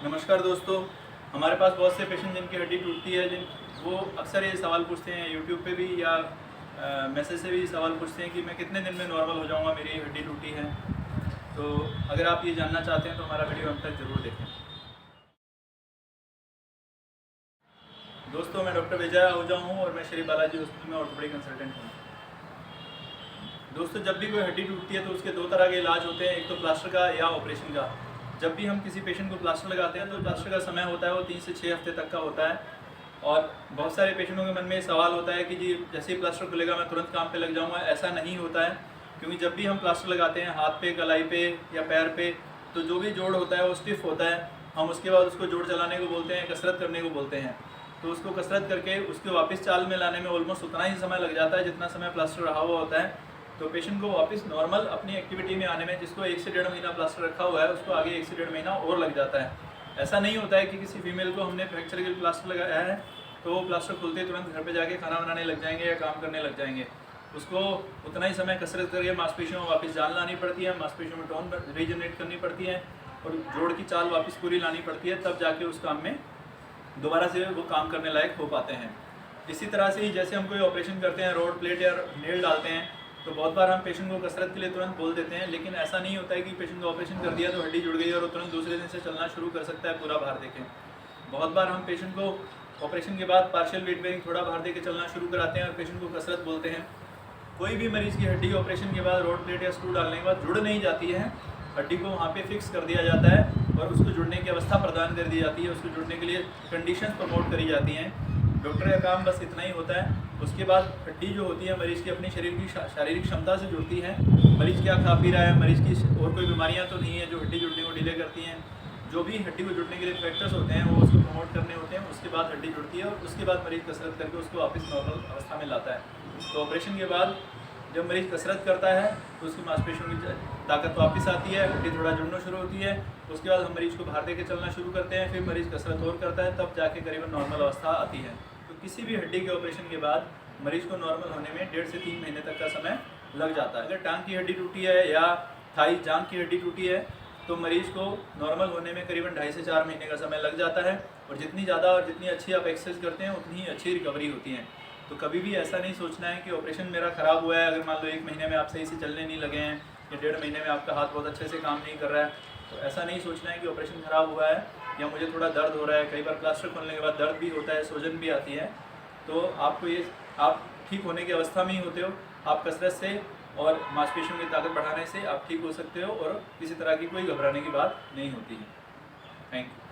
नमस्कार दोस्तों, हमारे पास बहुत से पेशेंट जिनकी हड्डी टूटती है, जिन वो अक्सर ये सवाल पूछते हैं यूट्यूब पे भी या मैसेज से भी सवाल पूछते हैं कि मैं कितने दिन में नॉर्मल हो जाऊंगा, मेरी हड्डी टूटी है। तो अगर आप ये जानना चाहते हैं तो हमारा वीडियो अंत तक ज़रूर देखें। दोस्तों, मैं डॉक्टर विजय आहूजा हूँ और मैं श्री बालाजी हॉस्पिटल में ऑर्थोपेडिक कंसल्टेंट हूँ। दोस्तों, जब भी कोई हड्डी टूटती है तो उसके दो तरह के इलाज होते हैं, एक तो प्लास्टर का या ऑपरेशन का। जब भी हम किसी पेशेंट को प्लास्टर लगाते हैं तो प्लास्टर का समय होता है वो 3 से 6 हफ्ते तक का होता है। और बहुत सारे पेशेंटों के मन में सवाल होता है कि जी जैसे ही प्लास्टर खुलेगा मैं तुरंत काम पे लग जाऊंगा। ऐसा नहीं होता है, क्योंकि जब भी हम प्लास्टर लगाते हैं हाथ पे, कलाई पे या पैर पे, तो जो भी जोड़ होता है वो स्टिफ होता है। हम उसके बाद उसको जोड़ चलाने को बोलते हैं, कसरत करने को बोलते हैं। तो उसको कसरत करके उसके वापस चाल में लाने में ऑलमोस्ट उतना ही समय लग जाता है जितना समय प्लास्टर रहा हुआ होता है। तो पेशेंट को वापस नॉर्मल अपनी एक्टिविटी में आने में, जिसको 1 से 1.5 महीना प्लास्टर रखा हुआ है, उसको आगे 1 से 1.5 महीना और लग जाता है। ऐसा नहीं होता है कि किसी फीमेल को हमने फ्रैक्चर के लिए प्लास्टर लगाया है तो वो प्लास्टर खुलते ही तुरंत घर पे जाके खाना बनाने लग जाएंगे या काम करने लग जाएंगे। उसको उतना ही समय कसरत करके मांसपेशियों में वापस जान लानी पड़ती है, मांसपेशियों में टोन रीजनरेट करनी पड़ती है और जोड़ की चाल वापस पूरी लानी पड़ती है, तब जाके उस काम में दोबारा से वो काम करने लायक हो पाते हैं। इसी तरह से ही जैसे हम कोई ऑपरेशन करते हैं, रोड प्लेट या नेल डालते हैं, तो बहुत बार हम पेशेंट को कसरत के लिए तुरंत बोल देते हैं, लेकिन ऐसा नहीं होता है कि पेशेंट का ऑपरेशन कर दिया तो हड्डी जुड़ गई और वो तुरंत दूसरे दिन से चलना शुरू कर सकता है पूरा भार देके। बहुत बार हम पेशेंट को ऑपरेशन के बाद पार्शियल वेट बेयरिंग थोड़ा भार देके चलना शुरू कराते हैं और पेशेंट को कसरत बोलते हैं। कोई भी मरीज़ की हड्डी ऑपरेशन के बाद रोड प्लेट या स्क्रू डालने के बाद जुड़ नहीं जाती है, हड्डी को वहाँ पे फिक्स कर दिया जाता है और उसको जुड़ने की अवस्था प्रदान कर दी जाती है, उसको जुड़ने के लिए कंडीशंस प्रमोट करी जाती हैं। डॉक्टर का काम बस इतना ही होता है। उसके बाद हड्डी जो होती है मरीज़ की अपनी शरीर की शारीरिक क्षमता से जुड़ती है। मरीज़ क्या खा पी रहा है, मरीज़ की और कोई बीमारियाँ तो नहीं है जो हड्डी जुड़ने को डिले करती हैं। जो भी हड्डी को जुड़ने के लिए फैक्टर्स होते हैं वो उसको प्रमोट करने होते हैं, उसके बाद हड्डी जुड़ती है और उसके बाद मरीज़ कसरत करके उसको वापस नॉर्मल अवस्था में लाता है। तो ऑपरेशन के बाद जब मरीज़ कसरत करता है तो उसकी मांसपेशियों की ताकत वापस आती है, हड्डी थोड़ा जुड़ना शुरू होती है। उसके बाद हम मरीज़ को बाहर देके चलना शुरू करते हैं, फिर मरीज़ कसरत और करता है, तब जाके करीबन नॉर्मल अवस्था आती है। तो किसी भी हड्डी के ऑपरेशन के बाद मरीज़ को नॉर्मल होने में 1.5 से 3 महीने तक का समय लग जाता है। अगर टांग की हड्डी टूटी है या थाई जांघ की हड्डी टूटी है तो मरीज़ को नॉर्मल होने में करीबन 2.5 से 4 महीने का समय लग जाता है। और जितनी ज़्यादा और जितनी अच्छी आप एक्सरसाइज करते हैं उतनी ही अच्छी रिकवरी होती है। तो कभी भी ऐसा नहीं सोचना है कि ऑपरेशन मेरा ख़राब हुआ है, अगर मान लो 1 महीने में आप सही से चलने नहीं लगे हैं या 1.5 महीने में आपका हाथ बहुत अच्छे से काम नहीं कर रहा है, तो ऐसा नहीं सोचना है कि ऑपरेशन ख़राब हुआ है या मुझे थोड़ा दर्द हो रहा है। कई बार प्लास्टर खोलने के बाद दर्द भी होता है, सूजन भी आती है। तो आपको ये, आप ठीक होने की अवस्था में ही होते हो। आप कसरत से और मांसपेशियों की ताकत बढ़ाने से आप ठीक हो सकते हो और किसी तरह की कोई घबराने की बात नहीं होती है। Thank you.